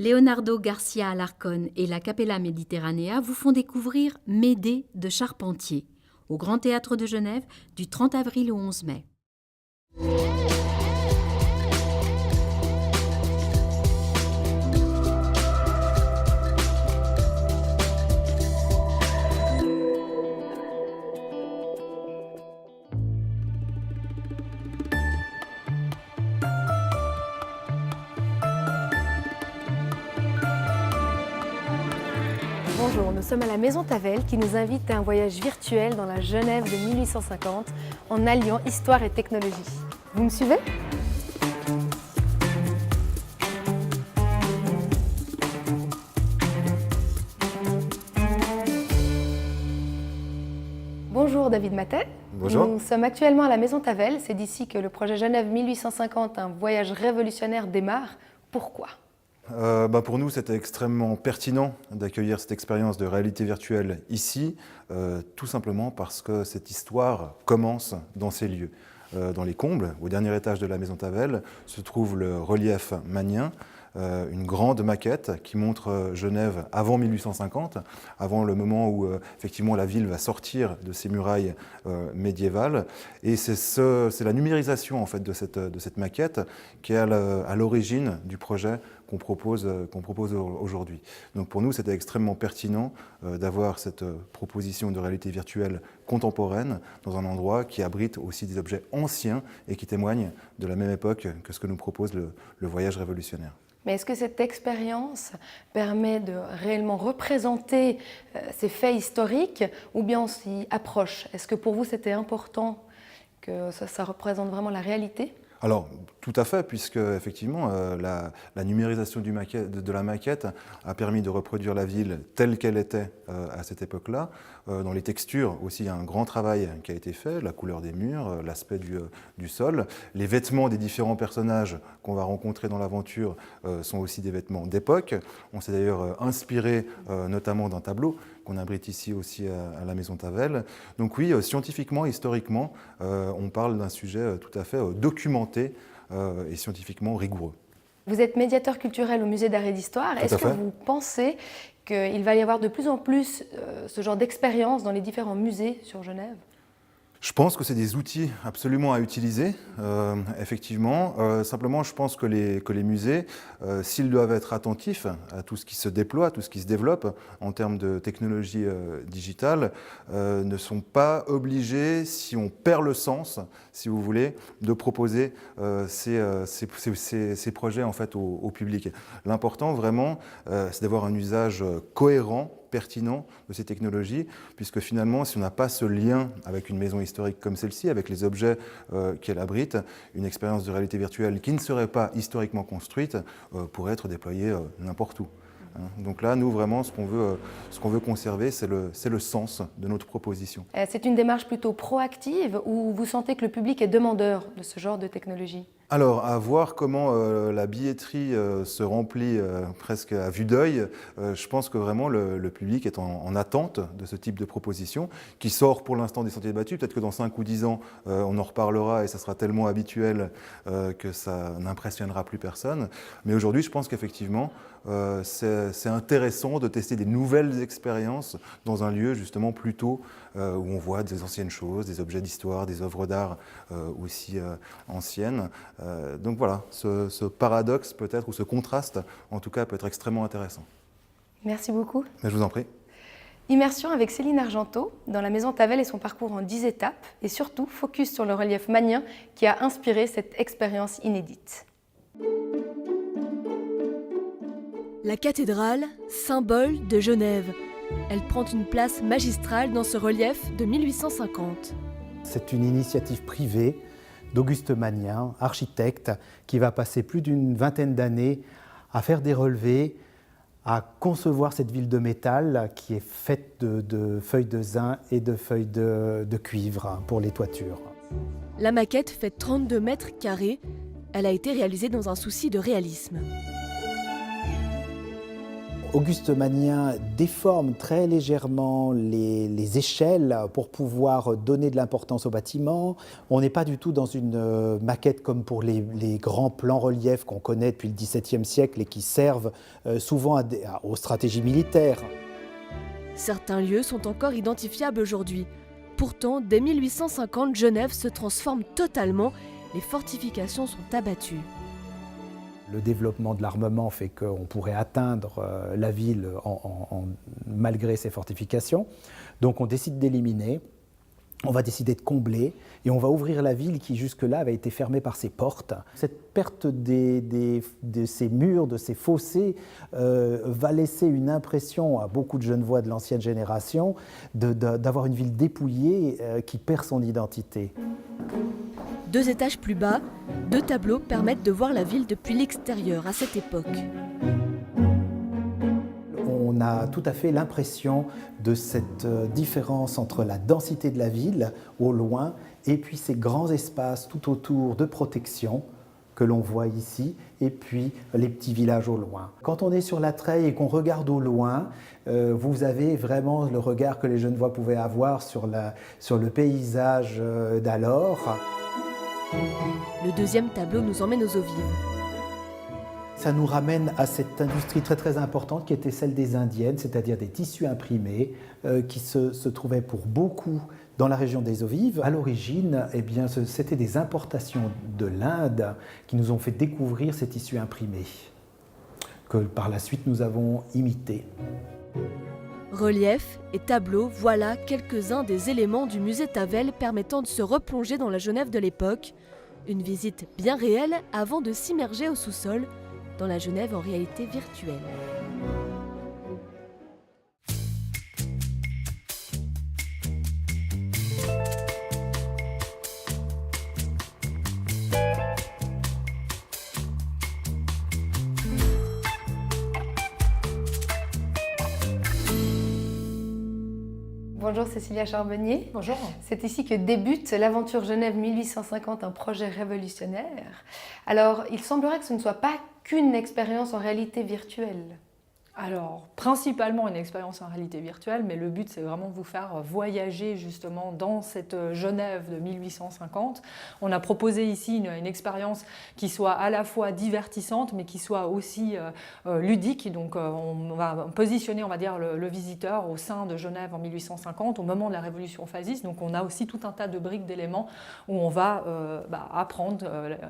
Leonardo Garcia Alarcón et la Capella Mediterranea vous font découvrir Médée de Charpentier, au Grand Théâtre de Genève, du 30 avril au 11 mai. Bonjour, nous sommes à la Maison Tavel qui nous invite à un voyage virtuel dans la Genève de 1850 en alliant histoire et technologie. Vous me suivez ? Bonjour David Matet. Bonjour. Nous sommes actuellement à la Maison Tavel. C'est d'ici que le projet Genève 1850, un voyage révolutionnaire, démarre. Pourquoi ? Pour nous, c'était extrêmement pertinent d'accueillir cette expérience de réalité virtuelle ici, tout simplement parce que cette histoire commence dans ces lieux. Dans les combles, au dernier étage de la Maison Tavel, se trouve le relief magnien, une grande maquette qui montre Genève avant 1850, avant le moment où effectivement la ville va sortir de ses murailles médiévales. Et c'est la numérisation en fait, de cette maquette qui est à l'origine du projet qu'on propose aujourd'hui. Donc pour nous, c'était extrêmement pertinent d'avoir cette proposition de réalité virtuelle contemporaine dans un endroit qui abrite aussi des objets anciens et qui témoignent de la même époque que ce que nous propose le voyage révolutionnaire. Mais est-ce que cette expérience permet de réellement représenter ces faits historiques ou bien on s'y approche ? Est-ce que pour vous c'était important que ça représente vraiment la réalité ? Alors, tout à fait, puisque effectivement, la numérisation de la maquette a permis de reproduire la ville telle qu'elle était à cette époque-là. Dans les textures aussi, il y a un grand travail qui a été fait, la couleur des murs, l'aspect du sol. Les vêtements des différents personnages qu'on va rencontrer dans l'aventure sont aussi des vêtements d'époque. On s'est d'ailleurs inspiré notamment d'un tableau qu'on abrite ici aussi à la Maison Tavel. Donc oui, scientifiquement, historiquement, on parle d'un sujet tout à fait documenté et scientifiquement rigoureux. Vous êtes médiateur culturel au Musée d'art et d'histoire. Est-ce que vous pensez qu'il va y avoir de plus en plus ce genre d'expérience dans les différents musées sur Genève ? Je pense que c'est des outils absolument à utiliser, effectivement. Simplement, je pense que les musées, s'ils doivent être attentifs à tout ce qui se déploie, tout ce qui se développe en termes de technologie digitale, ne sont pas obligés, si on perd le sens, si vous voulez, de proposer ces projets en fait, au public. L'important, vraiment, c'est d'avoir un usage cohérent, pertinent de ces technologies, puisque finalement, si on n'a pas ce lien avec une maison historique comme celle-ci, avec les objets qu'elle abrite, une expérience de réalité virtuelle qui ne serait pas historiquement construite pourrait être déployée n'importe où. Donc là, nous, vraiment, ce qu'on veut conserver, c'est le sens de notre proposition. C'est une démarche plutôt proactive ou vous sentez que le public est demandeur de ce genre de technologie ? Alors, à voir comment la billetterie se remplit presque à vue d'œil, je pense que vraiment le public est en attente de ce type de proposition qui sort pour l'instant des sentiers battus. Peut-être que dans 5 ou 10 ans, on en reparlera et ça sera tellement habituel que ça n'impressionnera plus personne. Mais aujourd'hui, je pense qu'effectivement, c'est intéressant de tester des nouvelles expériences dans un lieu justement plutôt où on voit des anciennes choses, des objets d'histoire, des œuvres d'art aussi anciennes. Donc voilà, ce paradoxe peut-être, ou ce contraste en tout cas peut être extrêmement intéressant. Merci beaucoup. Mais je vous en prie. Immersion avec Céline Argenteau dans la Maison Tavel et son parcours en 10 étapes et surtout focus sur le relief magnien qui a inspiré cette expérience inédite. La cathédrale, symbole de Genève. Elle prend une place magistrale dans ce relief de 1850. C'est une initiative privée d'Auguste Magnien, architecte, qui va passer plus d'une vingtaine d'années à faire des relevés, à concevoir cette ville de métal qui est faite de feuilles de zin et de feuilles de cuivre pour les toitures. La maquette fait 32 mètres carrés. Elle a été réalisée dans un souci de réalisme. Auguste Magnien déforme très légèrement les échelles pour pouvoir donner de l'importance au bâtiment. On n'est pas du tout dans une maquette comme pour les grands plans reliefs qu'on connaît depuis le XVIIe siècle et qui servent souvent aux stratégies militaires. Certains lieux sont encore identifiables aujourd'hui. Pourtant, dès 1850, Genève se transforme totalement. Les fortifications sont abattues. Le développement de l'armement fait qu'on pourrait atteindre la ville malgré ces fortifications. Donc on décide d'éliminer, on va décider de combler et on va ouvrir la ville qui jusque-là avait été fermée par ses portes. Cette perte de ces murs, de ces fossés, va laisser une impression à beaucoup de Genevois de l'ancienne génération d'avoir une ville dépouillée qui perd son identité. 2 étages plus bas, 2 tableaux permettent de voir la ville depuis l'extérieur à cette époque. On a tout à fait l'impression de cette différence entre la densité de la ville au loin et puis ces grands espaces tout autour de protection que l'on voit ici et puis les petits villages au loin. Quand on est sur la Treille et qu'on regarde au loin, vous avez vraiment le regard que les Genevois pouvaient avoir sur le paysage d'alors. Le 2e tableau nous emmène aux eaux vives. Ça nous ramène à cette industrie très très importante qui était celle des Indiennes, c'est-à-dire des tissus imprimés qui se trouvaient pour beaucoup dans la région des eaux vives. À l'origine, eh bien, c'était des importations de l'Inde qui nous ont fait découvrir ces tissus imprimés, que par la suite nous avons imités. Relief et tableaux, voilà quelques-uns des éléments du musée Tavel permettant de se replonger dans la Genève de l'époque. Une visite bien réelle avant de s'immerger au sous-sol dans la Genève en réalité virtuelle. Bonjour Cécilia Charbonnier. Bonjour. C'est ici que débute l'aventure Genève 1850, un projet révolutionnaire. Alors, il semblerait que ce ne soit pas qu'une expérience en réalité virtuelle. Alors, principalement une expérience en réalité virtuelle, mais le but, c'est vraiment de vous faire voyager justement dans cette Genève de 1850. On a proposé ici une expérience qui soit à la fois divertissante, mais qui soit aussi ludique. Donc, on va positionner, on va dire, le visiteur au sein de Genève en 1850, au moment de la Révolution fasciste. Donc, on a aussi tout un tas de briques d'éléments où on va apprendre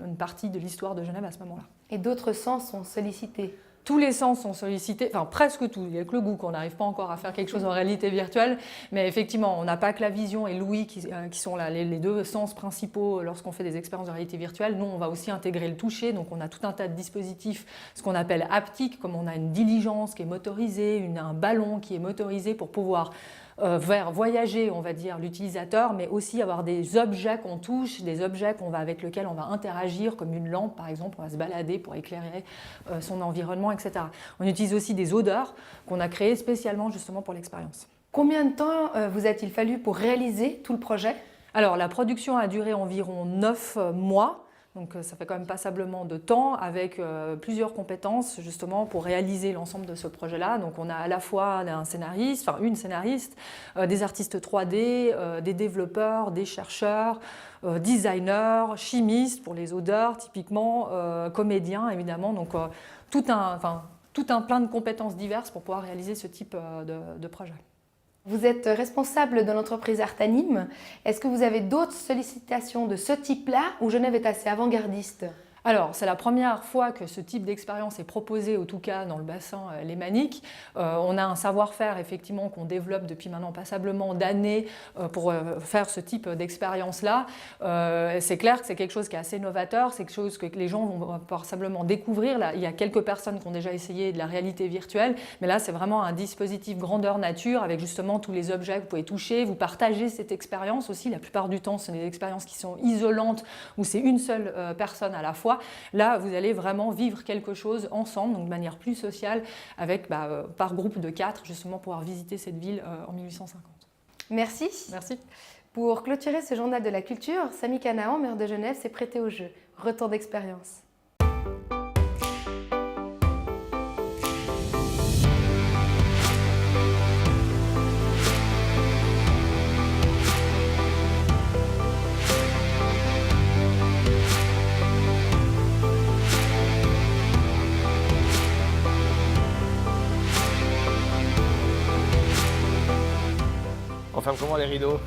une partie de l'histoire de Genève à ce moment-là. Et d'autres sens sont sollicités. Tous les sens sont sollicités, enfin presque tout. Il n'y a que le goût qu'on n'arrive pas encore à faire quelque chose en réalité virtuelle. Mais effectivement, on n'a pas que la vision et l'ouïe qui sont là, les 2 sens principaux lorsqu'on fait des expériences de réalité virtuelle. Nous, on va aussi intégrer le toucher. Donc, on a tout un tas de dispositifs, ce qu'on appelle haptiques, comme on a une diligence qui est motorisée, un ballon qui est motorisé pour pouvoir vers voyager, on va dire, l'utilisateur, mais aussi avoir des objets qu'on touche, des objets avec lesquels on va interagir, comme une lampe par exemple, on va se balader pour éclairer son environnement, etc. On utilise aussi des odeurs qu'on a créées spécialement justement pour l'expérience. Combien de temps vous a-t-il fallu pour réaliser tout le projet ? Alors la production a duré environ 9 mois. Donc ça fait quand même passablement de temps avec plusieurs compétences justement pour réaliser l'ensemble de ce projet-là. Donc on a à la fois une scénariste, des artistes 3D, des développeurs, des chercheurs, designers, chimistes pour les odeurs typiquement, comédiens évidemment. Donc tout un plein de compétences diverses pour pouvoir réaliser ce type de projet. Vous êtes responsable de l'entreprise Artanim. Est-ce que vous avez d'autres sollicitations de ce type-là où Genève est assez avant-gardiste ? Alors, c'est la première fois que ce type d'expérience est proposé, en tout cas dans le bassin lémanique. On a un savoir-faire, effectivement, qu'on développe depuis maintenant passablement d'années pour faire ce type d'expérience-là. C'est clair que c'est quelque chose qui est assez novateur, c'est quelque chose que les gens vont passablement découvrir. Là, il y a quelques personnes qui ont déjà essayé de la réalité virtuelle, mais là, c'est vraiment un dispositif grandeur nature avec justement tous les objets que vous pouvez toucher. Vous partagez cette expérience aussi. La plupart du temps, ce sont des expériences qui sont isolantes où c'est une seule personne à la fois. Là, vous allez vraiment vivre quelque chose ensemble, donc de manière plus sociale, avec par groupe de 4, justement, pouvoir visiter cette ville en 1850. Merci. Merci. Pour clôturer ce journal de la culture, Samy Canaan, maire de Genève, s'est prêté au jeu. Retour d'expérience. ferme comment les rideaux?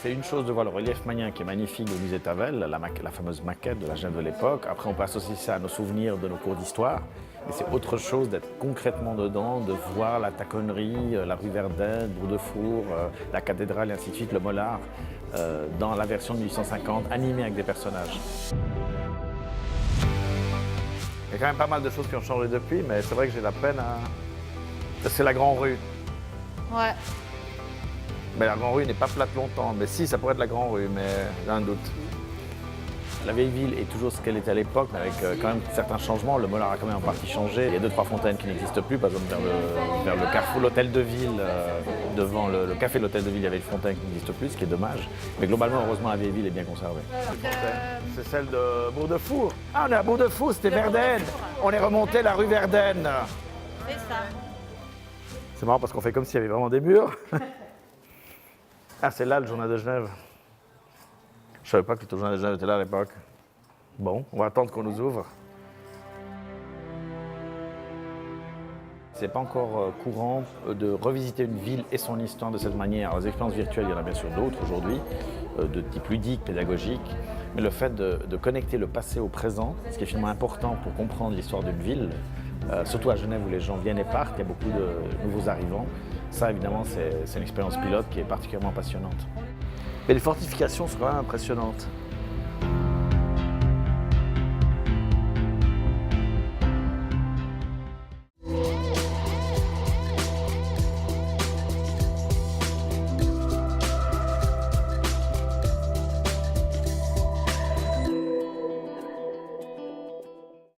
C'est une chose de voir le relief magnien qui est magnifique au musée Tavel, la fameuse maquette de la Genève de l'époque. Après, on peut associer ça à nos souvenirs de nos cours d'histoire. Mais c'est autre chose d'être concrètement dedans, de voir la taconnerie, la rue Verdun, Bourg-de-Four, la cathédrale et ainsi de suite, le Mollard, dans la version de 1850, animée avec des personnages. Il y a quand même pas mal de choses qui ont changé depuis, mais c'est vrai que j'ai la peine à... C'est la Grande Rue. Ouais. Mais la Grande Rue n'est pas plate longtemps. Mais si, ça pourrait être la Grande Rue, mais j'ai un doute. La vieille ville est toujours ce qu'elle était à l'époque, mais avec quand même certains changements. Le Mollard a quand même en partie changé. Il y a 2-3 fontaines qui n'existent plus, par exemple vers le carrefour, l'hôtel de ville, devant le café de l'hôtel de ville, il y avait une fontaine qui n'existe plus, ce qui est dommage. Mais globalement, heureusement, la vieille ville est bien conservée. C'est celle de Bourg-de-Four. Ah, on est à Bourg-de-Four, c'était Verden. On est remonté la rue Verden. C'est ça. C'est marrant parce qu'on fait comme s'il y avait vraiment des murs. Ah, c'est là le journal de Genève. Je savais pas que le journal de Genève était là à l'époque. Bon, on va attendre qu'on nous ouvre. C'est pas encore courant de revisiter une ville et son histoire de cette manière. Alors, les expériences virtuelles, il y en a bien sûr d'autres aujourd'hui, de type ludique, pédagogique. Mais le fait de connecter le passé au présent, ce qui est finalement important pour comprendre l'histoire d'une ville, surtout à Genève où les gens viennent et partent, il y a beaucoup de nouveaux arrivants. Ça, évidemment, c'est une expérience pilote qui est particulièrement passionnante. Mais les fortifications sont quand même impressionnantes.